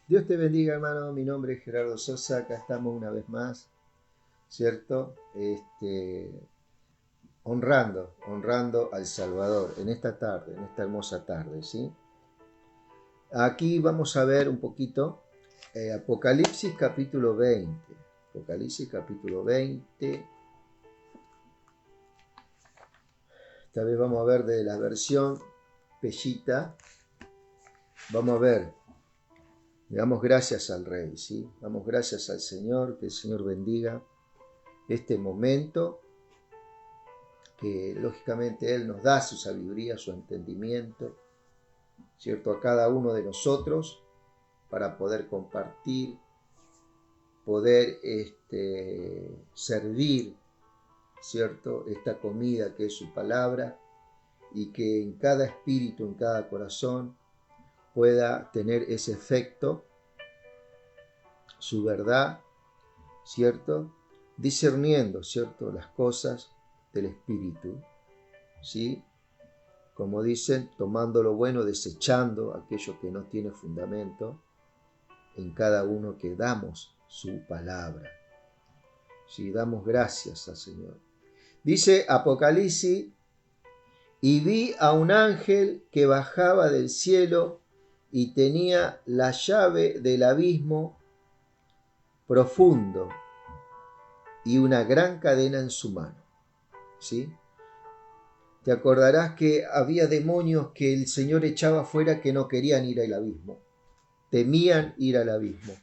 Dios te bendiga, hermano. Mi nombre es Gerardo Sosa. Acá estamos una vez más, ¿cierto? Honrando al Salvador en esta tarde, en esta hermosa tarde, ¿sí? Aquí vamos a ver un poquito Apocalipsis capítulo 20. Apocalipsis capítulo 20. Esta vez vamos a ver de la versión Pellita. Vamos a ver. Le damos gracias al Rey, ¿sí? Damos gracias al Señor, que el Señor bendiga este momento, que lógicamente Él nos da su sabiduría, su entendimiento, ¿cierto? A cada uno de nosotros para poder compartir, poder servir, ¿cierto? Esta comida que es su palabra, y que en cada espíritu, en cada corazón pueda tener ese efecto, su verdad, ¿cierto? Discerniendo, ¿cierto? Las cosas del espíritu, ¿sí? Como dicen, tomando lo bueno, desechando aquello que no tiene fundamento en cada uno que damos su palabra. ¿Sí? Damos gracias al Señor. Dice Apocalipsis, y vi a un ángel que bajaba del cielo y tenía la llave del abismo profundo y una gran cadena en su mano. ¿Sí? Te acordarás que había demonios que el Señor echaba fuera que no querían ir al abismo. Temían ir al abismo.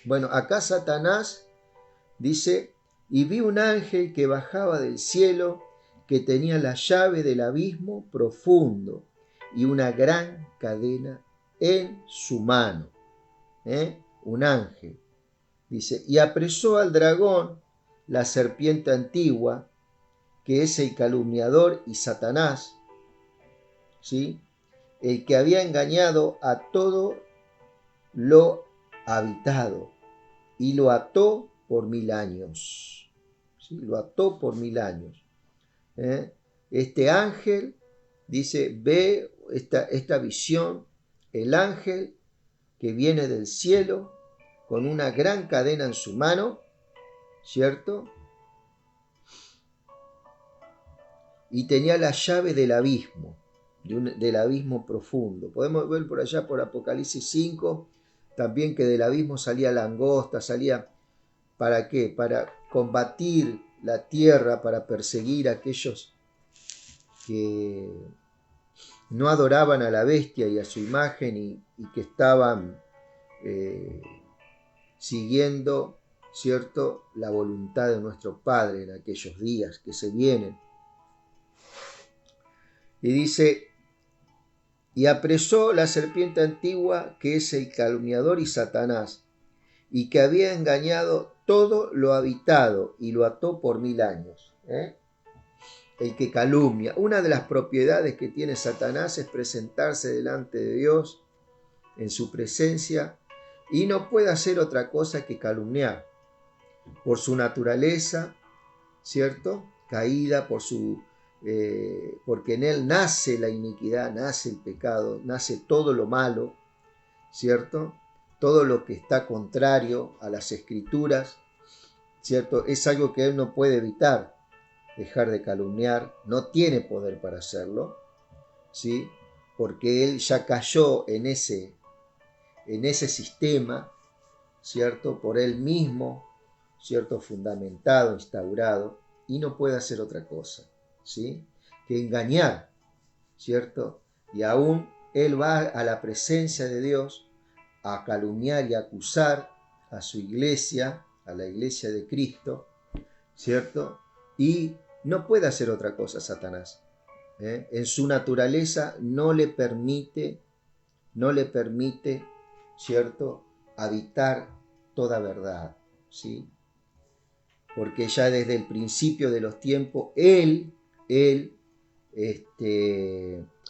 Bueno, acá Satanás dice, y vi un ángel que bajaba del cielo, que tenía la llave del abismo profundo y una gran cadena en su mano. Un ángel. Dice, y apresó al dragón, la serpiente antigua, que es el calumniador y Satanás, ¿sí? El que había engañado a todo lo habitado, y lo ató por 1000 años. ¿Sí? Lo ató por 1000 años. Este ángel, dice, ve esta visión, el ángel que viene del cielo con una gran cadena en su mano, ¿cierto? Y tenía la llave del abismo, del abismo profundo. Podemos ver por allá por Apocalipsis 5, también que del abismo salía langosta, salía, ¿para qué? Para combatir la tierra, para perseguir a aquellos que no adoraban a la bestia y a su imagen y que estaban siguiendo, ¿cierto?, la voluntad de nuestro Padre en aquellos días que se vienen. Y dice, y apresó la serpiente antigua, que es el calumniador y Satanás, y que había engañado todo lo habitado, y lo ató por 1000 años. El que calumnia. Una de las propiedades que tiene Satanás es presentarse delante de Dios, en su presencia, y no puede hacer otra cosa que calumniar. Por su naturaleza, ¿cierto?, caída, porque en él nace la iniquidad, nace el pecado, nace todo lo malo, ¿cierto? Todo lo que está contrario a las escrituras, ¿cierto? Es algo que él no puede evitar, dejar de calumniar, no tiene poder para hacerlo, ¿sí? Porque él ya cayó en ese sistema, ¿cierto? Por él mismo, ¿cierto? Fundamentado, instaurado, y no puede hacer otra cosa, ¿sí?, que engañar, ¿cierto? Y aún él va a la presencia de Dios a calumniar y acusar a su iglesia, a la iglesia de Cristo, ¿cierto? Y no puede hacer otra cosa Satanás. En su naturaleza no le permite, ¿cierto?, habitar toda verdad, ¿sí? Porque ya desde el principio de los tiempos, él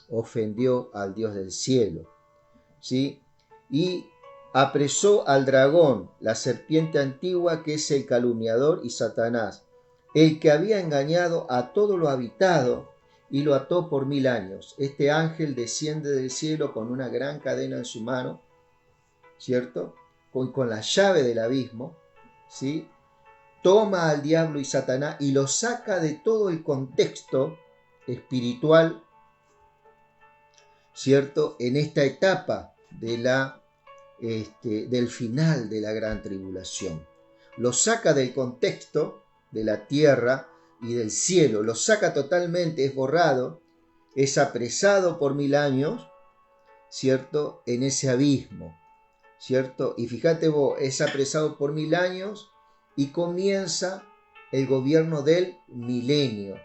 ofendió al Dios del cielo, ¿sí? Y apresó al dragón, la serpiente antigua, que es el calumniador y Satanás, el que había engañado a todo lo habitado, y lo ató por 1000 años. Este ángel desciende del cielo con una gran cadena en su mano, ¿cierto? Con la llave del abismo, ¿sí? Toma al diablo y Satanás y lo saca de todo el contexto espiritual, ¿cierto? En esta etapa del final de la gran tribulación. Lo saca del contexto de la tierra y del cielo, lo saca totalmente, es borrado, es apresado por 1000 años, ¿cierto? En ese abismo, ¿cierto? Y fíjate vos, es apresado por 1000 años y comienza el gobierno del milenio.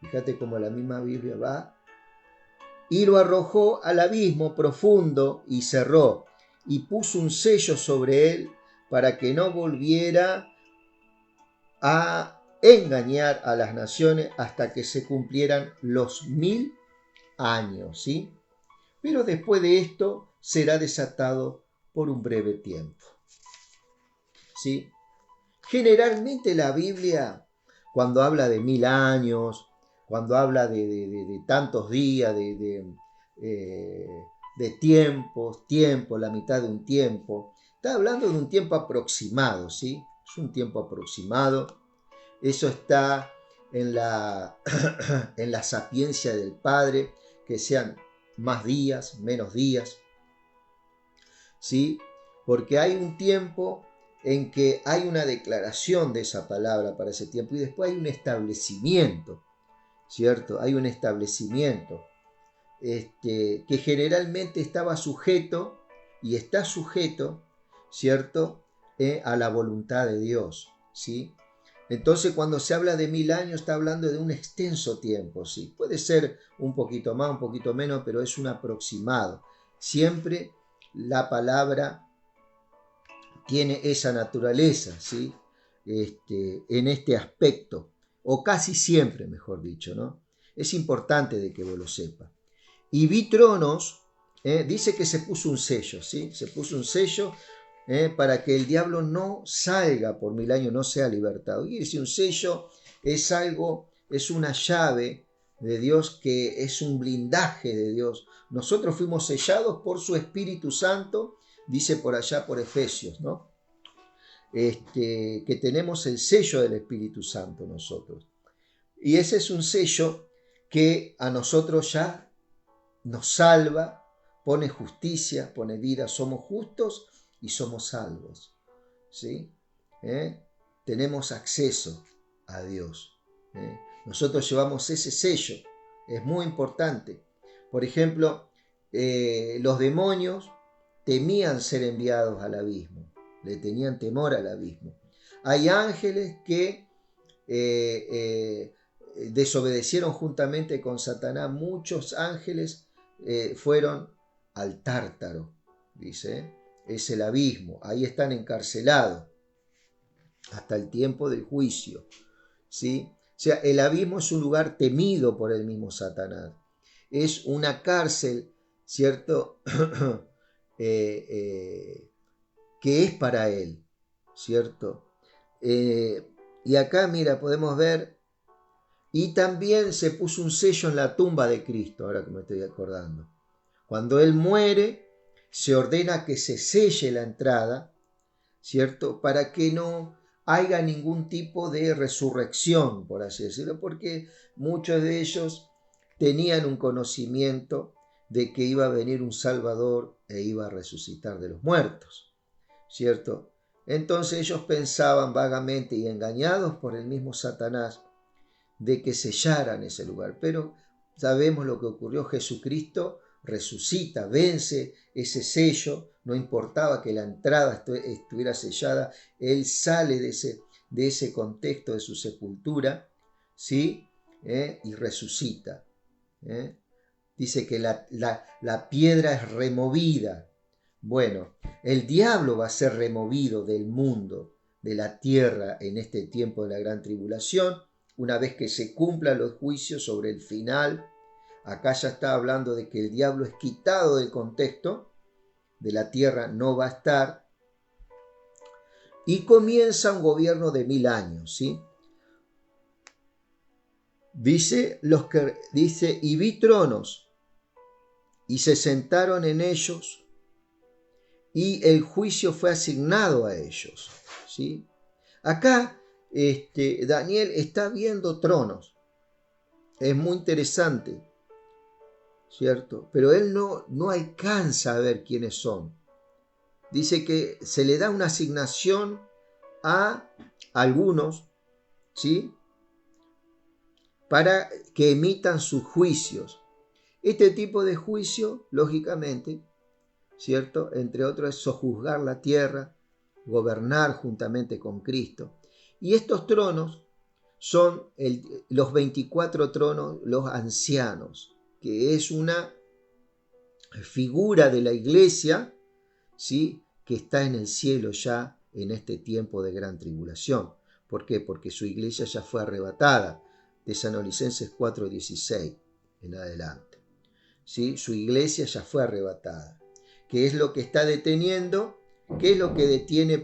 Fíjate cómo la misma Biblia va. Y lo arrojó al abismo profundo y cerró, y puso un sello sobre él para que no volviera a engañar a las naciones hasta que se cumplieran los 1000 años, ¿sí? Pero después de esto será desatado por un breve tiempo, ¿sí? Generalmente la Biblia, cuando habla de 1000 años, cuando habla de tantos días, de tiempo, la mitad de un tiempo, está hablando de un tiempo aproximado, ¿sí? Es un tiempo aproximado. Eso está en en la sapiencia del Padre, que sean más días, menos días, ¿sí? Porque hay un tiempo en que hay una declaración de esa palabra para ese tiempo y después hay un establecimiento, ¿cierto? Hay un establecimiento que generalmente estaba sujeto y está sujeto, ¿cierto? A la voluntad de Dios, ¿sí? Entonces, cuando se habla de 1000 años, está hablando de un extenso tiempo, ¿sí? Puede ser un poquito más, un poquito menos, pero es un aproximado. Siempre la palabra tiene esa naturaleza, ¿sí? En este aspecto, o casi siempre, mejor dicho, ¿no? Es importante de que vos lo sepas. Y vi tronos, dice que se puso un sello, ¿sí? Se puso un sello para que el diablo no salga por 1000 años, no sea libertado. Y si un sello es algo, es una llave de Dios, que es un blindaje de Dios. Nosotros fuimos sellados por su Espíritu Santo, dice por allá por Efesios, ¿no? Que tenemos el sello del Espíritu Santo nosotros. Y ese es un sello que a nosotros ya nos salva, pone justicia, pone vida, somos justos y somos salvos, ¿sí? Tenemos acceso a Dios. Nosotros llevamos ese sello, es muy importante. Por ejemplo, los demonios temían ser enviados al abismo, le tenían temor al abismo. Hay ángeles que desobedecieron juntamente con Satanás. Muchos ángeles fueron al Tártaro, dice, es el abismo, ahí están encarcelados hasta el tiempo del juicio, ¿sí? O sea, el abismo es un lugar temido por el mismo Satanás, es una cárcel, ¿cierto? Que es para él, ¿cierto? Y acá, mira, podemos ver, y también se puso un sello en la tumba de Cristo, ahora que me estoy acordando. Cuando Él muere, se ordena que se selle la entrada, ¿cierto? Para que no haya ningún tipo de resurrección, por así decirlo, porque muchos de ellos tenían un conocimiento de que iba a venir un Salvador e iba a resucitar de los muertos, ¿cierto? Entonces ellos pensaban vagamente y engañados por el mismo Satanás de que sellaran ese lugar, pero sabemos lo que ocurrió. Jesucristo resucita, vence ese sello, no importaba que la entrada estuviera sellada, Él sale de ese contexto de su sepultura, ¿sí? Y resucita. Dice que la piedra es removida. Bueno, el diablo va a ser removido del mundo, de la tierra, en este tiempo de la gran tribulación, una vez que se cumplan los juicios sobre el final. Acá ya está hablando de que el diablo es quitado del contexto de la tierra, no va a estar, y comienza un gobierno de 1000 años, ¿sí? Dice, y vi tronos, y se sentaron en ellos, y el juicio fue asignado a ellos, ¿sí? Acá Daniel está viendo tronos. Es muy interesante, ¿cierto? Pero él no alcanza a ver quiénes son. Dice que se le da una asignación a algunos, ¿sí? Para que emitan sus juicios. Este tipo de juicio, lógicamente, ¿cierto? Entre otros, es sojuzgar la tierra, gobernar juntamente con Cristo. Y estos tronos son los 24 tronos, los ancianos, que es una figura de la iglesia, ¿sí? Que está en el cielo ya en este tiempo de gran tribulación. ¿Por qué? Porque su iglesia ya fue arrebatada. Tesalonicenses 4:16 en adelante. ¿Sí? Su iglesia ya fue arrebatada. ¿Qué es lo que está deteniendo? ¿Qué es lo que detiene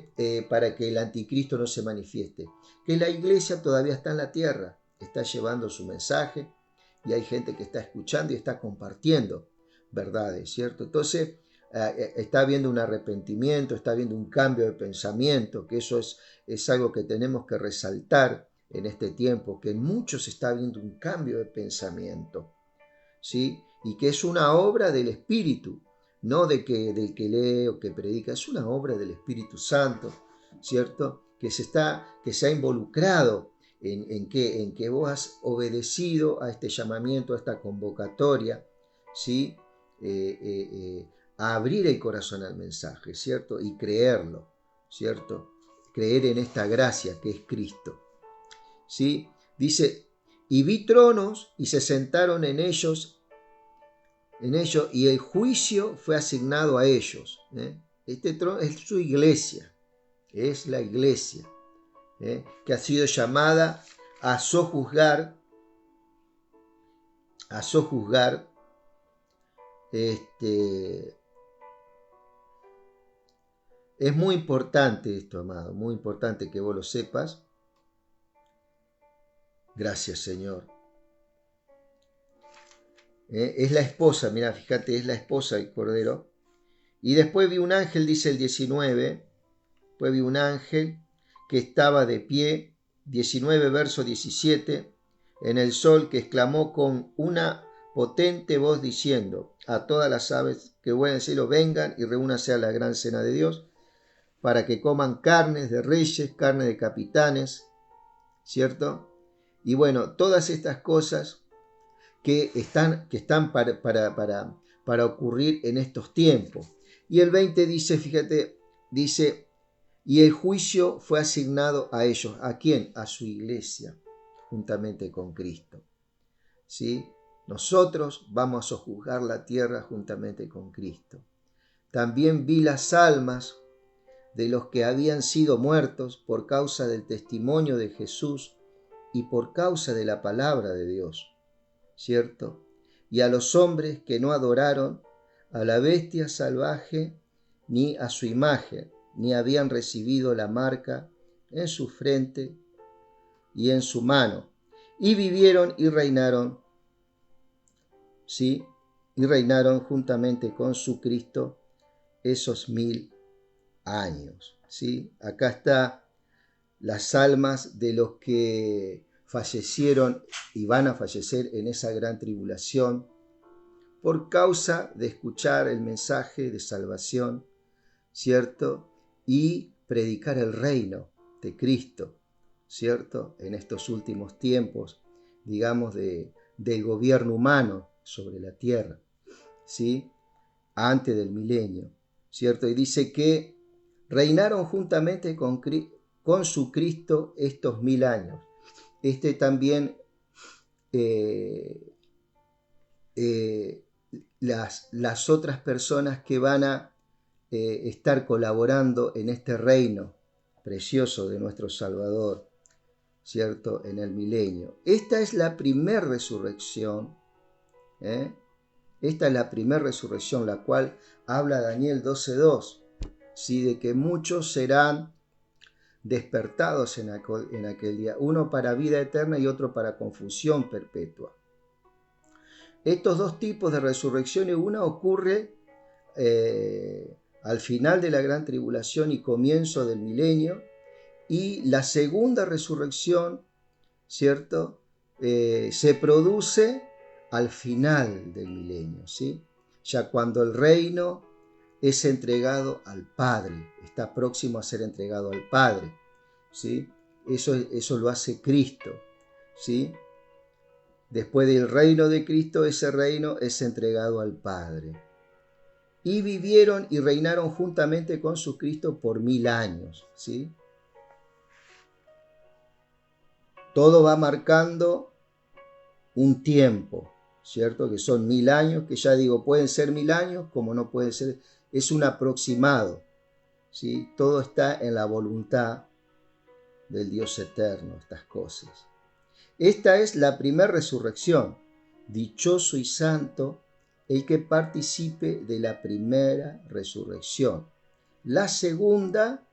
para que el anticristo no se manifieste? Que la iglesia todavía está en la tierra, está llevando su mensaje y hay gente que está escuchando y está compartiendo verdades, ¿cierto? Entonces está habiendo un arrepentimiento, está habiendo un cambio de pensamiento, que eso es algo que tenemos que resaltar en este tiempo, que en muchos está habiendo un cambio de pensamiento, ¿sí? Y que es una obra del Espíritu, no del que lee o que predica, es una obra del Espíritu Santo, ¿cierto? Que se ha involucrado en que vos has obedecido a este llamamiento, a esta convocatoria, ¿sí? A abrir el corazón al mensaje, ¿cierto? Y creerlo, ¿cierto? Creer en esta gracia que es Cristo, ¿sí? Dice, y vi tronos y se sentaron en ellos, y el juicio fue asignado a ellos. Este trono es su iglesia, es la iglesia, que ha sido llamada a sojuzgar, es muy importante esto, amado, muy importante que vos lo sepas. Gracias, Señor. Es la esposa, mira, fíjate, es la esposa del Cordero. Y después vi un ángel, dice el 19, después vi un ángel que estaba de pie, 19 verso 17, en el sol, que exclamó con una potente voz diciendo a todas las aves que vuelan al cielo, vengan y reúnanse a la gran cena de Dios, para que coman carnes de reyes, carne de capitanes, ¿cierto? Y bueno, todas estas cosas que están para ocurrir en estos tiempos. Y el 20 dice, fíjate, dice, y el juicio fue asignado a ellos. ¿A quién? A su iglesia, juntamente con Cristo. ¿Sí? Nosotros vamos a sojuzgar la tierra juntamente con Cristo. También vi las almas de los que habían sido muertos por causa del testimonio de Jesús y por causa de la palabra de Dios, ¿cierto? Y a los hombres que no adoraron a la bestia salvaje ni a su imagen, ni habían recibido la marca en su frente y en su mano, y vivieron y reinaron, ¿sí? Y reinaron juntamente con su Cristo esos 1000 años, ¿sí? Acá está las almas de los que fallecieron y van a fallecer en esa gran tribulación por causa de escuchar el mensaje de salvación, ¿cierto? Y predicar el reino de Cristo, ¿cierto? En estos últimos tiempos, digamos, del gobierno humano sobre la tierra, ¿sí? Antes del milenio, ¿cierto? Y dice que reinaron juntamente con su Cristo estos 1000 años. También las otras personas que van a estar colaborando en este reino precioso de nuestro Salvador, ¿cierto? En el milenio. Esta es la primera resurrección, Esta es la primera resurrección, la cual habla Daniel 12:2, ¿sí? De que muchos serán despertados en aquel día, uno para vida eterna y otro para confusión perpetua. Estos dos tipos de resurrecciones, una ocurre al final de la gran tribulación y comienzo del milenio, y la segunda resurrección, ¿cierto? Se produce al final del milenio, ¿sí? Ya cuando el reino es entregado al Padre, está próximo a ser entregado al Padre, ¿sí? Eso lo hace Cristo, ¿sí? Después del reino de Cristo, ese reino es entregado al Padre. Y vivieron y reinaron juntamente con su Cristo por 1000 años, ¿sí? Todo va marcando un tiempo, ¿cierto? Que son 1000 años, que ya digo, pueden ser 1000 años, como no pueden ser, es un aproximado, ¿sí? Todo está en la voluntad del Dios eterno, estas cosas. Esta es la primera resurrección. Dichoso y santo el que participe de la primera resurrección. La segunda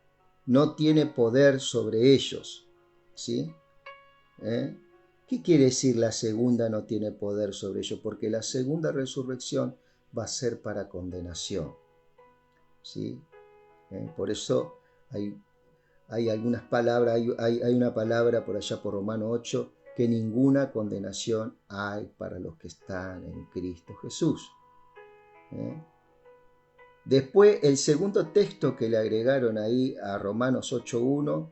no tiene poder sobre ellos, ¿sí? ¿Qué quiere decir la segunda no tiene poder sobre ellos? Porque la segunda resurrección va a ser para condenación, ¿sí? Por eso hay algunas palabras, hay una palabra por allá por Romano 8, que ninguna condenación hay para los que están en Cristo Jesús. Después, el segundo texto que le agregaron ahí a Romanos 8.1,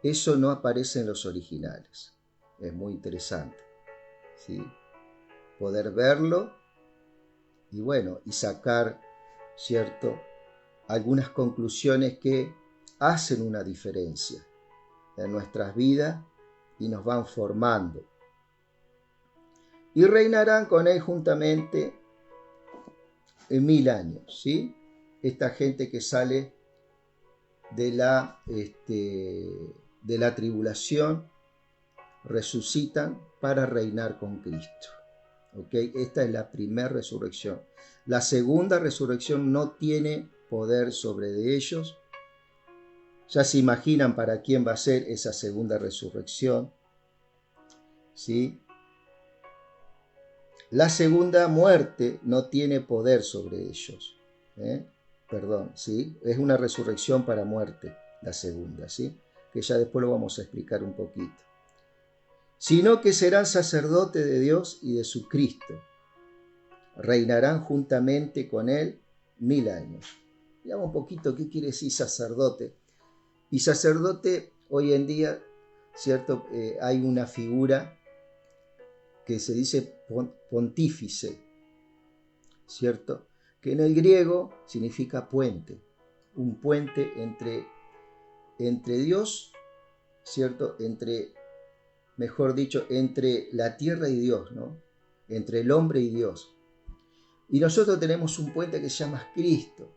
eso no aparece en los originales. Es muy interesante, ¿sí? Poder verlo y bueno, y sacar, ¿cierto?, algunas conclusiones que hacen una diferencia en nuestras vidas y nos van formando. Y reinarán con él juntamente en 1000 años, ¿sí? Esta gente que sale de la tribulación resucitan para reinar con Cristo. ¿Okay? Esta es la primera resurrección. La segunda resurrección no tiene poder sobre de ellos. Ya se imaginan para quién va a ser esa segunda resurrección, ¿sí? La segunda muerte no tiene poder sobre ellos. Perdón, ¿sí? Es una resurrección para muerte, la segunda, ¿sí? Que ya después lo vamos a explicar un poquito. Sino que serán sacerdotes de Dios y de su Cristo. Reinarán juntamente con él 1000 años. Veamos un poquito qué quiere decir sacerdote. Y sacerdote, hoy en día, ¿cierto? Hay una figura que se dice pontífice, ¿cierto? Que en el griego significa puente. Un puente entre Dios, ¿cierto? Mejor dicho, entre la tierra y Dios, ¿no? Entre el hombre y Dios. Y nosotros tenemos un puente que se llama Cristo,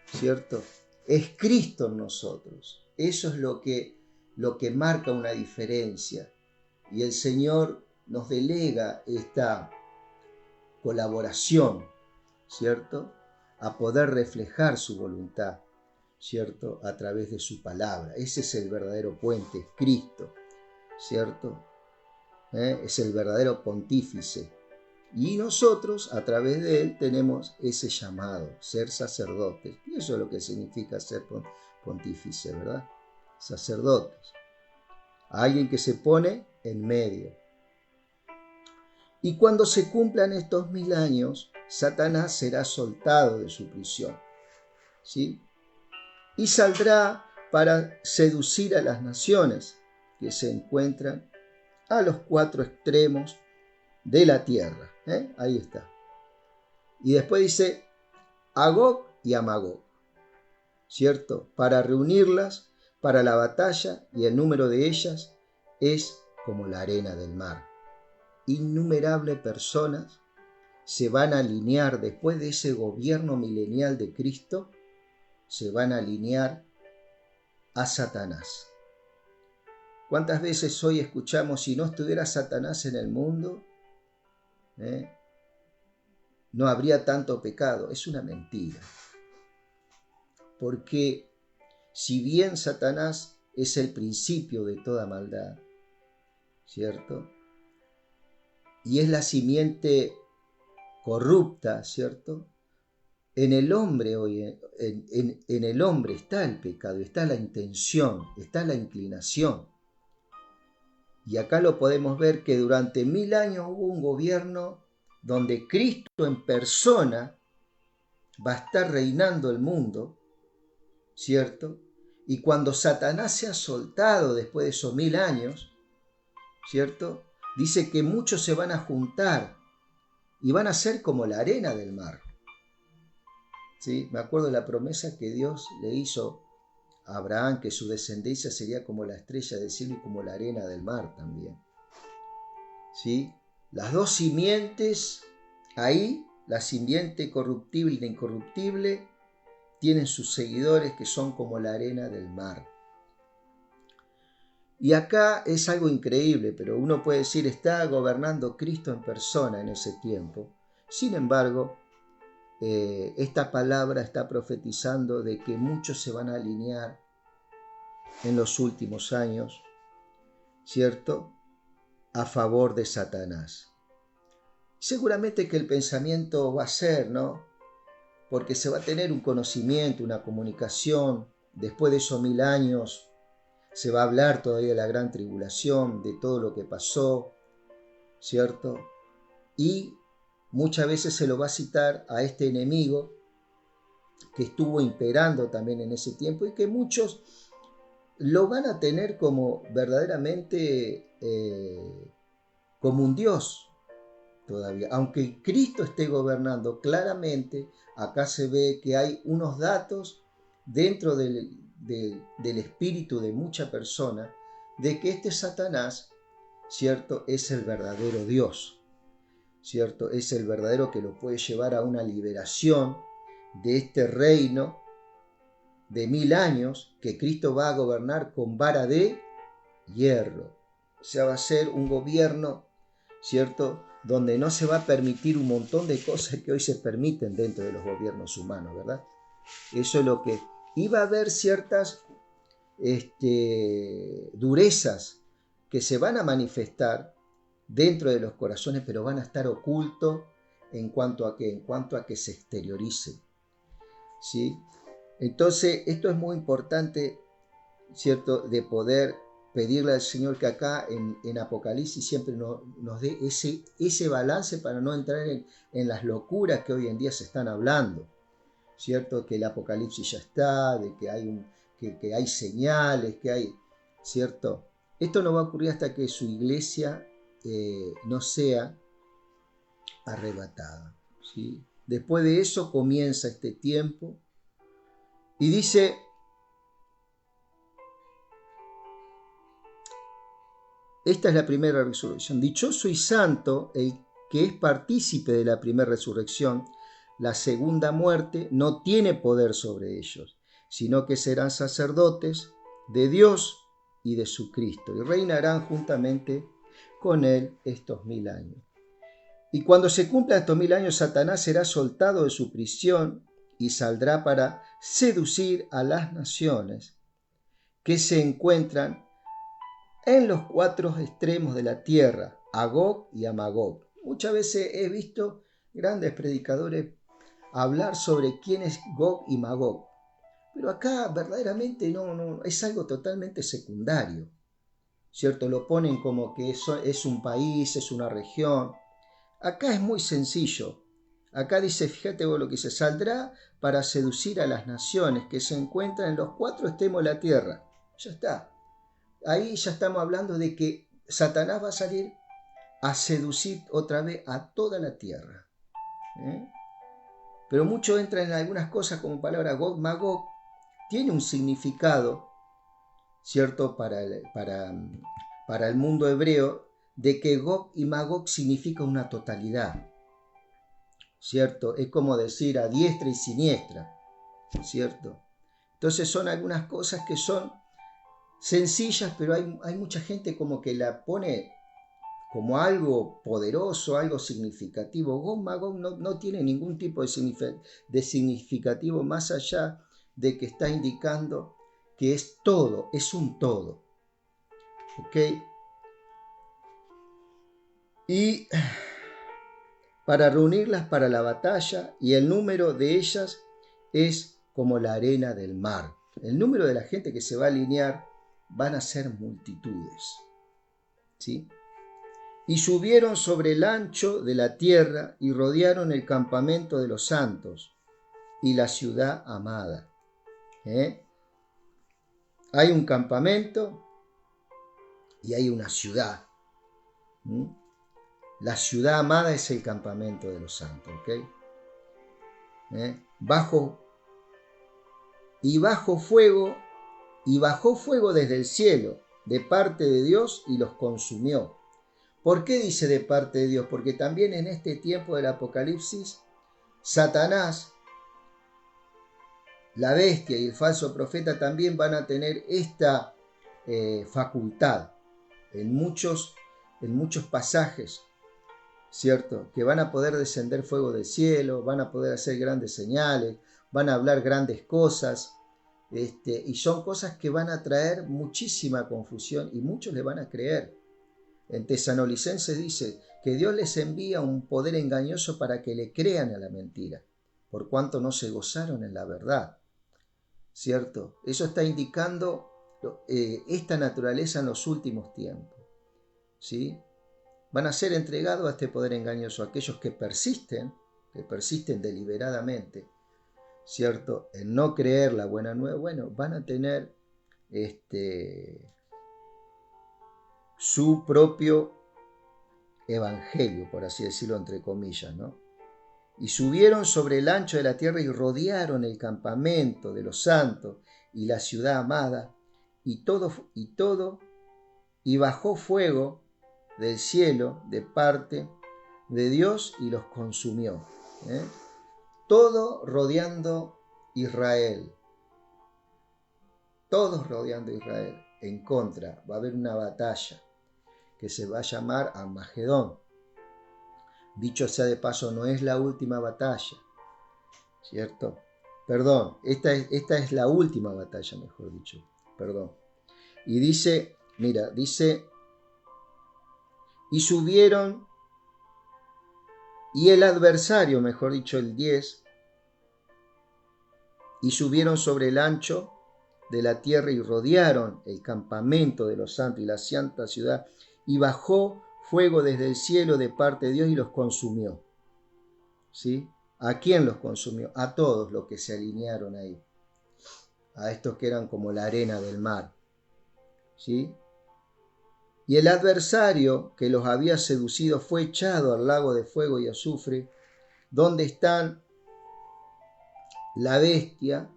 ¿cierto? Es Cristo en nosotros. Eso es lo que marca una diferencia. Y el Señor nos delega esta colaboración, ¿cierto? A poder reflejar su voluntad, ¿cierto? A través de su palabra. Ese es el verdadero puente, es Cristo, ¿cierto? Es el verdadero pontífice. Y nosotros, a través de él, tenemos ese llamado, ser sacerdotes. Y eso es lo que significa ser pontífice, ¿verdad? Sacerdotes. Alguien que se pone en medio. Y cuando se cumplan estos 1000 años, Satanás será soltado de su prisión, ¿sí? Y saldrá para seducir a las naciones que se encuentran a los 4 extremos de la tierra. Ahí está. Y después dice a Gog y a Magog, ¿cierto? Para reunirlas para la batalla, y el número de ellas es como la arena del mar. Innumerables personas se van a alinear después de ese gobierno milenial de Cristo, se van a alinear a Satanás. ¿Cuántas veces hoy escuchamos, si no estuviera Satanás en el mundo, no habría tanto pecado? Es una mentira. Porque si bien Satanás es el principio de toda maldad, ¿cierto? Y es la simiente corrupta, ¿cierto? en el hombre hoy, en el hombre está el pecado, está la intención, está la inclinación. Y acá lo podemos ver que durante 1000 años hubo un gobierno donde Cristo en persona va a estar reinando el mundo, ¿cierto? Y cuando Satanás se ha soltado después de esos 1000 años, ¿cierto? Dice que muchos se van a juntar y van a ser como la arena del mar. ¿Sí? Me acuerdo de la promesa que Dios le hizo a Abraham, que su descendencia sería como la estrella del cielo y como la arena del mar también. ¿Sí? Las dos simientes ahí, la simiente corruptible y la incorruptible, tienen sus seguidores que son como la arena del mar. Y acá es algo increíble, pero uno puede decir, está gobernando Cristo en persona en ese tiempo. Sin embargo, esta palabra está profetizando de que muchos se van a alinear en los últimos años, ¿cierto?, a favor de Satanás. Seguramente que el pensamiento va a ser, ¿no?, porque se va a tener un conocimiento, una comunicación. Después de esos 1000 años se va a hablar todavía de la gran tribulación, de todo lo que pasó, ¿cierto? Y muchas veces se lo va a citar a este enemigo que estuvo imperando también en ese tiempo y que muchos lo van a tener como verdaderamente como un Dios todavía. Aunque Cristo esté gobernando, claramente acá se ve que hay unos datos dentro del espíritu de mucha persona de que este Satanás, ¿cierto?, es el verdadero Dios, ¿cierto? Es el verdadero que lo puede llevar a una liberación de este reino de 1000 años que Cristo va a gobernar con vara de hierro. O sea, va a ser un gobierno, ¿cierto?, donde no se va a permitir un montón de cosas que hoy se permiten dentro de los gobiernos humanos, ¿verdad? Eso es lo que... Iba a haber ciertas durezas que se van a manifestar dentro de los corazones, pero van a estar ocultos en cuanto a que se exterioricen, ¿sí? Entonces, esto es muy importante, ¿cierto?, de poder pedirle al Señor que acá en Apocalipsis siempre nos dé ese balance para no entrar en las locuras que hoy en día se están hablando, ¿cierto? Que el Apocalipsis ya está, de que hay señales, que hay, ¿cierto? Esto no va a ocurrir hasta que su iglesia no sea arrebatada, ¿sí? Después de eso comienza este tiempo y dice... Esta es la primera resurrección. Dichoso y santo el que es partícipe de la primera resurrección. La segunda muerte no tiene poder sobre ellos, sino que serán sacerdotes de Dios y de su Cristo, y reinarán juntamente con él estos 1000 años. Y cuando se cumplan estos 1000 años, Satanás será soltado de su prisión y saldrá para seducir a las naciones que se encuentran en los 4 extremos de la tierra, a Gog y a Magog. Muchas veces he visto grandes predicadores hablar sobre quién es Gog y Magog, pero acá verdaderamente no es algo totalmente secundario, ¿cierto? Lo ponen como que eso es un país, es una región. Acá es muy sencillo. Acá dice, fíjate vos lo que dice, saldrá para seducir a las naciones que se encuentran en los 4 extremos de la tierra. Ya está. Ahí ya estamos hablando de que Satanás va a salir a seducir otra vez a toda la tierra. Pero mucho entra en algunas cosas como palabra Gog, Magog, tiene un significado, ¿cierto?, para el mundo hebreo, de que Gog y Magog significa una totalidad, ¿cierto? Es como decir a diestra y siniestra, ¿cierto? Entonces son algunas cosas que son sencillas, pero hay mucha gente como que la pone como algo poderoso, algo significativo. Gog Magog no tiene ningún tipo de significativo más allá de que está indicando que es todo, es un todo. ¿Ok? Y para reunirlas para la batalla, y el número de ellas es como la arena del mar. El número de la gente que se va a alinear van a ser multitudes, ¿sí? Y subieron sobre el ancho de la tierra y rodearon el campamento de los santos y la ciudad amada. Hay un campamento y hay una ciudad. La ciudad amada es el campamento de los santos, ¿ok? Bajó fuego desde el cielo de parte de Dios y los consumió. ¿Por qué dice de parte de Dios? Porque también en este tiempo del Apocalipsis, Satanás, la bestia y el falso profeta también van a tener esta facultad en muchos pasajes, ¿cierto? Que van a poder descender fuego del cielo, van a poder hacer grandes señales, van a hablar grandes cosas, y son cosas que van a traer muchísima confusión y muchos le van a creer. En Tesalonicenses dice que Dios les envía un poder engañoso para que le crean a la mentira, por cuanto no se gozaron en la verdad, ¿cierto? Eso está indicando esta naturaleza en los últimos tiempos, ¿sí? Van a ser entregados a este poder engañoso aquellos que persisten deliberadamente, ¿cierto? En no creer la buena nueva. Bueno, van a tener su propio evangelio, por así decirlo, entre comillas, ¿no? Y subieron sobre el ancho de la tierra y rodearon el campamento de los santos y la ciudad amada, y bajó fuego del cielo de parte de Dios y los consumió. Todo rodeando Israel. Todos rodeando Israel. En contra, va a haber una batalla que se va a llamar Armagedón. Dicho sea de paso, no es la última batalla, ¿cierto? Perdón, esta es la última batalla, mejor dicho, perdón. Y dice, y subieron, y el adversario, mejor dicho, el 10, y subieron sobre el ancho de la tierra y rodearon el campamento de los santos y la santa ciudad, y bajó fuego desde el cielo de parte de Dios y los consumió. ¿Sí? ¿A quién los consumió? A todos los que se alinearon ahí. A estos que eran como la arena del mar. ¿Sí? Y el adversario que los había seducido fue echado al lago de fuego y azufre, donde están la bestia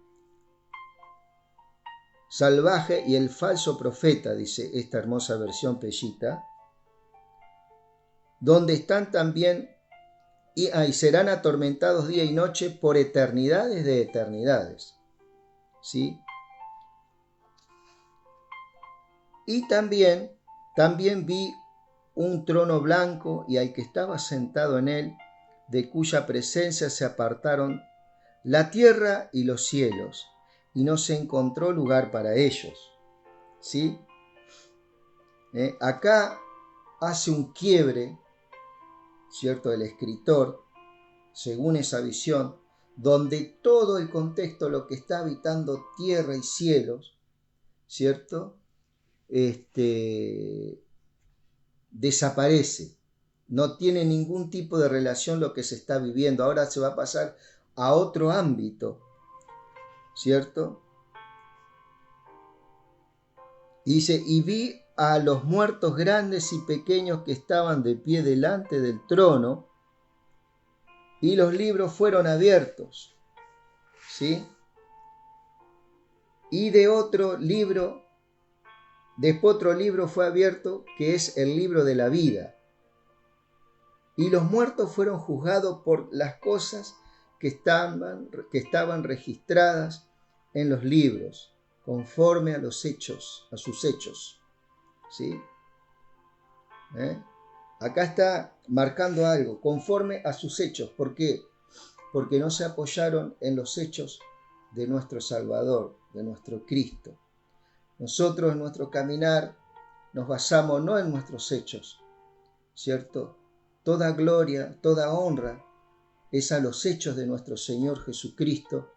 salvaje y el falso profeta, dice esta hermosa versión pellita, donde están también y serán atormentados día y noche por eternidades de eternidades. ¿Sí? Y también vi un trono blanco y al que estaba sentado en él, de cuya presencia se apartaron la tierra y los cielos, y no se encontró lugar para ellos. ¿Sí? Acá hace un quiebre, ¿cierto?, el escritor, según esa visión, donde todo el contexto, lo que está habitando tierra y cielos, ¿cierto?, desaparece. No tiene ningún tipo de relación lo que se está viviendo. Ahora se va a pasar a otro ámbito, ¿cierto? Dice, y vi a los muertos grandes y pequeños que estaban de pie delante del trono, y los libros fueron abiertos, ¿sí? Y después otro libro fue abierto, que es el libro de la vida. Y los muertos fueron juzgados por las cosas que estaban registradas en los libros, conforme a sus hechos. ¿Sí? Acá está marcando algo, conforme a sus hechos. ¿Por qué? Porque no se apoyaron en los hechos de nuestro Salvador, de nuestro Cristo. Nosotros en nuestro caminar nos basamos no en nuestros hechos, ¿cierto?, toda gloria, toda honra es a los hechos de nuestro Señor Jesucristo.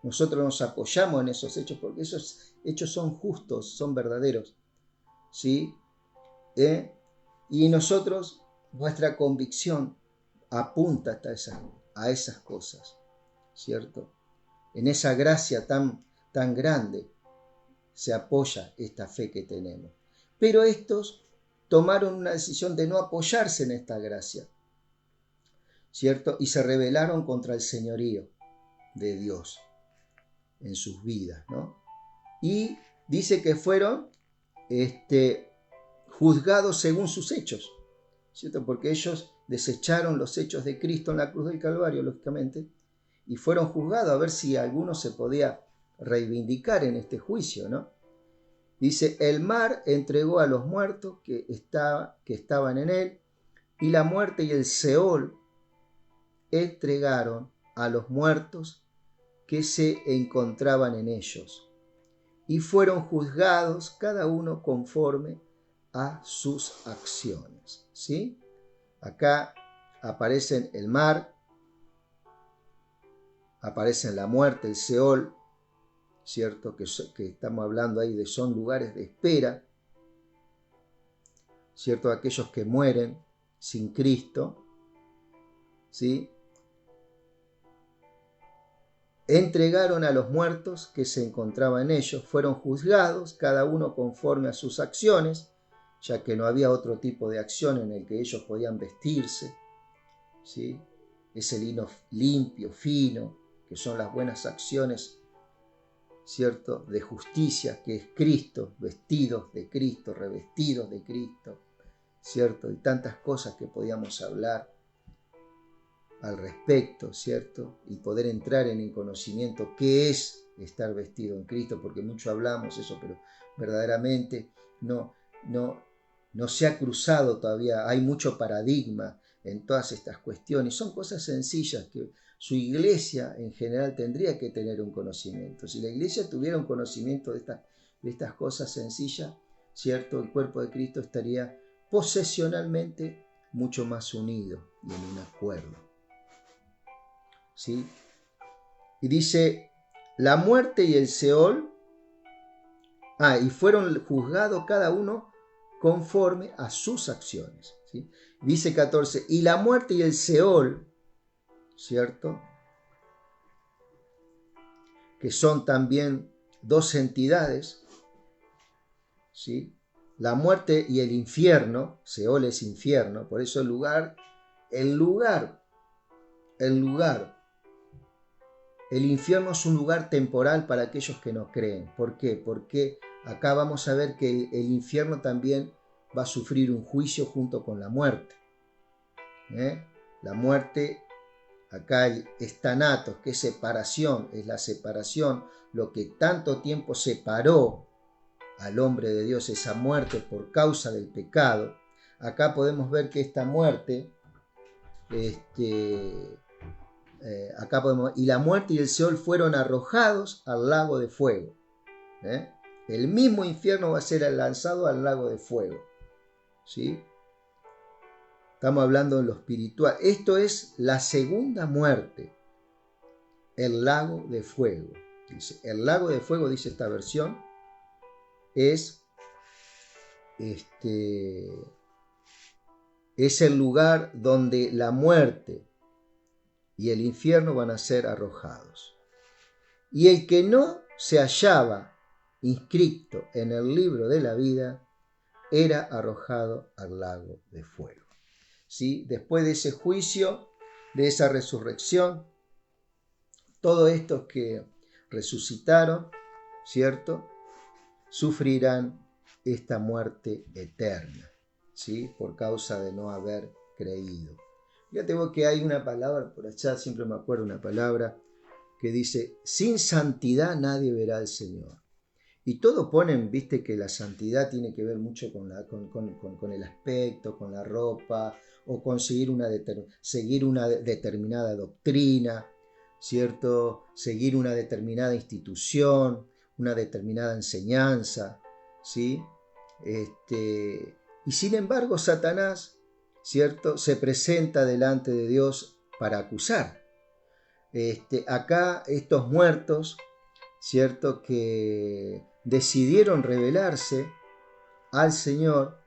Nosotros nos apoyamos en esos hechos porque esos hechos son justos, son verdaderos, ¿sí? Y nosotros, nuestra convicción apunta a esas cosas, ¿cierto? En esa gracia tan grande se apoya esta fe que tenemos. Pero estos tomaron una decisión de no apoyarse en esta gracia, ¿cierto? Y se rebelaron contra el señorío de Dios en sus vidas, ¿no? Y dice que fueron juzgados según sus hechos, ¿cierto? Porque ellos desecharon los hechos de Cristo en la cruz del Calvario, lógicamente, y fueron juzgados a ver si alguno se podía reivindicar en este juicio, ¿no? Dice, el mar entregó a los muertos que estaban en él, y la muerte y el Seol entregaron a los muertos que se encontraban en ellos, y fueron juzgados cada uno conforme a sus acciones, ¿sí? Acá aparecen el mar, aparecen la muerte, el Seol, ¿cierto? Que estamos hablando ahí son lugares de espera, ¿cierto? Aquellos que mueren sin Cristo, ¿sí? Entregaron a los muertos que se encontraban en ellos, fueron juzgados cada uno conforme a sus acciones, ya que no había otro tipo de acción en el que ellos podían vestirse, ¿sí? Ese lino limpio, fino, que son las buenas acciones, ¿cierto? De justicia, que es Cristo, vestidos de Cristo, revestidos de Cristo, ¿cierto? Y tantas cosas que podíamos hablar al respecto, ¿cierto? Y poder entrar en el conocimiento qué es estar vestido en Cristo, porque mucho hablamos eso, pero verdaderamente no se ha cruzado todavía. Hay mucho paradigma en todas estas cuestiones. Son cosas sencillas que su iglesia en general tendría que tener un conocimiento. Si la iglesia tuviera un conocimiento de estas cosas sencillas, ¿cierto? El cuerpo de Cristo estaría posesionalmente mucho más unido y en un acuerdo, ¿sí? Y dice, la muerte y el Seol, y fueron juzgados cada uno conforme a sus acciones, ¿sí? Dice 14, y la muerte y el Seol, ¿cierto? Que son también dos entidades, ¿sí? La muerte y el infierno, Seol es infierno, por eso el infierno es un lugar temporal para aquellos que no creen. ¿Por qué? Porque acá vamos a ver que el infierno también va a sufrir un juicio junto con la muerte. La muerte, acá es tanatos, que es separación, es la separación, lo que tanto tiempo separó al hombre de Dios, esa muerte por causa del pecado. Acá podemos ver que esta muerte, y la muerte y el Seol fueron arrojados al lago de fuego. El mismo infierno va a ser lanzado al lago de fuego, ¿sí? Estamos hablando de lo espiritual. Esto es la segunda muerte, el lago de fuego. Dice, el lago de fuego, dice esta versión, es el lugar donde la muerte y el infierno van a ser arrojados. Y el que no se hallaba inscrito en el libro de la vida era arrojado al lago de fuego, ¿sí? Después de ese juicio, de esa resurrección, todos estos que resucitaron, ¿cierto?, sufrirán esta muerte eterna, ¿sí?, por causa de no haber creído. Ya tengo que hay una palabra por allá, siempre me acuerdo una palabra que dice, sin santidad nadie verá al Señor. Y todo ponen, viste, que la santidad tiene que ver mucho con el aspecto, con la ropa, o con seguir una determinada doctrina, ¿cierto? Seguir una determinada institución, una determinada enseñanza, ¿sí? Y sin embargo, Satanás ¿cierto?, se presenta delante de Dios para acusar. Acá estos muertos, ¿cierto?, que decidieron rebelarse al Señor,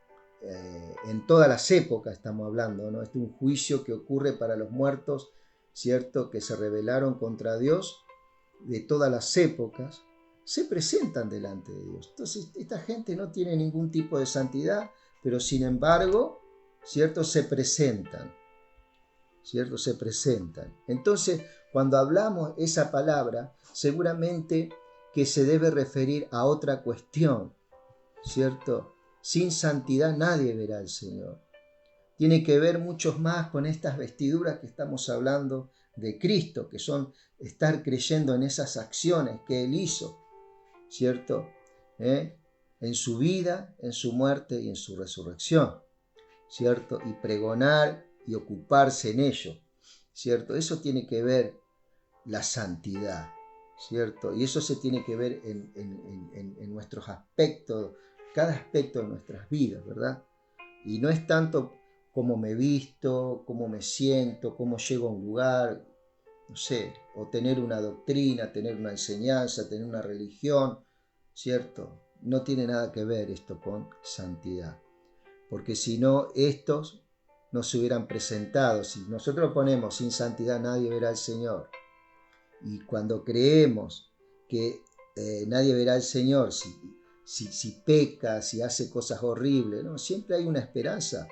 en todas las épocas estamos hablando, ¿no? Este es un juicio que ocurre para los muertos, ¿cierto?, que se rebelaron contra Dios de todas las épocas, se presentan delante de Dios. Entonces, esta gente no tiene ningún tipo de santidad, pero sin embargo, ¿cierto?, se presentan, ¿cierto?, se presentan. Entonces, cuando hablamos esa palabra, seguramente que se debe referir a otra cuestión, ¿cierto? Sin santidad nadie verá al Señor. Tiene que ver mucho más con estas vestiduras que estamos hablando de Cristo, que son estar creyendo en esas acciones que Él hizo, ¿cierto? En su vida, en su muerte y en su resurrección, ¿cierto? Y pregonar y ocuparse en ello, ¿cierto? Eso tiene que ver la santidad, ¿cierto? Y eso se tiene que ver en nuestros aspectos, cada aspecto de nuestras vidas, ¿verdad? Y no es tanto cómo me visto, cómo me siento, cómo llego a un lugar, no sé, o tener una doctrina, tener una enseñanza, tener una religión, ¿cierto? No tiene nada que ver esto con santidad, porque si no, estos no se hubieran presentado. Si nosotros ponemos sin santidad nadie verá al Señor, y cuando creemos que nadie verá al Señor si peca, si hace cosas horribles, ¿no? Siempre hay una esperanza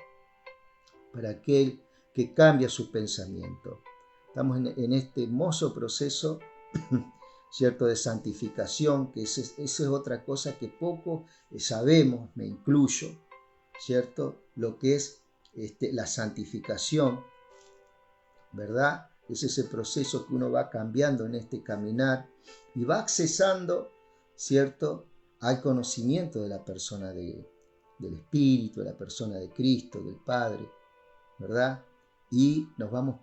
para aquel que cambia su pensamiento. Estamos en este hermoso proceso, ¿cierto?, de santificación, que esa es otra cosa que poco sabemos, me incluyo, ¿cierto?, lo que es la santificación, ¿verdad? Es ese proceso que uno va cambiando en este caminar y va accesando, ¿cierto?, al conocimiento de la persona del Espíritu, de la persona de Cristo, del Padre, ¿verdad? Y nos vamos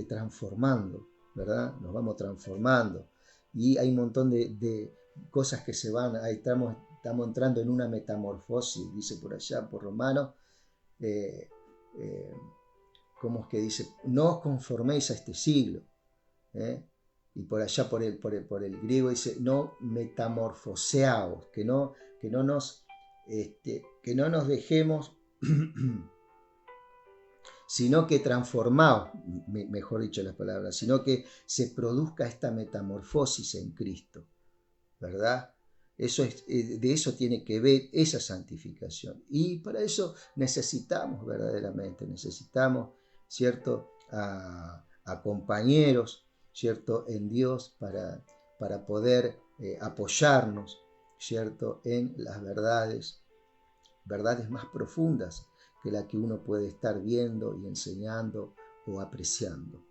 transformando, ¿verdad? Nos vamos transformando. Y hay un montón de cosas que se van, ahí estamos entrando en una metamorfosis, dice por allá, por Romanos, ¿cómo es que dice? No os conforméis a este siglo, y por allá por el griego dice no metamorfoseaos, que no nos dejemos sino que transformaos, mejor dicho las palabras, sino que se produzca esta metamorfosis en Cristo, ¿verdad? De eso tiene que ver esa santificación, y para eso necesitamos verdaderamente, ¿cierto?, a compañeros, ¿cierto?, en Dios para poder apoyarnos, ¿cierto?, en las verdades más profundas que la que uno puede estar viendo y enseñando o apreciando.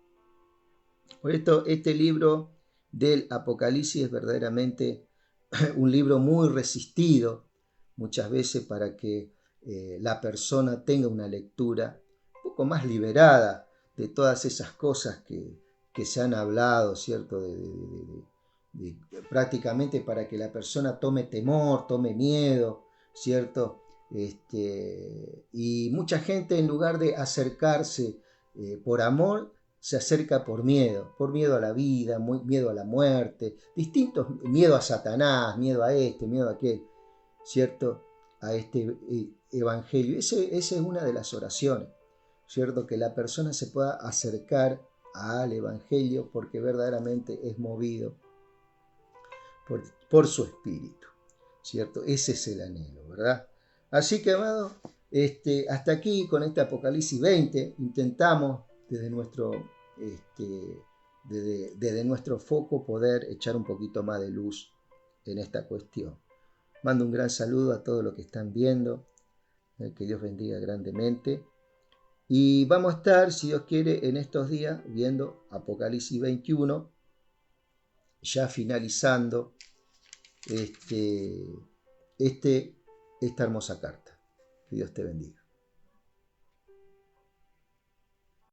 Por esto, este libro del Apocalipsis es verdaderamente un libro muy resistido, muchas veces para que la persona tenga una lectura un poco más liberada de todas esas cosas que se han hablado, ¿cierto?, prácticamente para que la persona tome temor, tome miedo, ¿cierto? Y mucha gente, en lugar de acercarse por amor, se acerca por miedo a la vida, miedo a la muerte, miedo a Satanás, miedo a miedo a aquel, ¿cierto?, a este evangelio. Esa es una de las oraciones, ¿cierto?, que la persona se pueda acercar al evangelio porque verdaderamente es movido por su espíritu, ¿cierto? Ese es el anhelo, ¿verdad? Así que, amado, hasta aquí con este Apocalipsis 20 intentamos desde nuestro foco poder echar un poquito más de luz en esta cuestión. Mando un gran saludo a todos los que están viendo, que Dios bendiga grandemente, y vamos a estar, si Dios quiere, en estos días viendo Apocalipsis 21, ya finalizando esta hermosa carta. Que Dios te bendiga.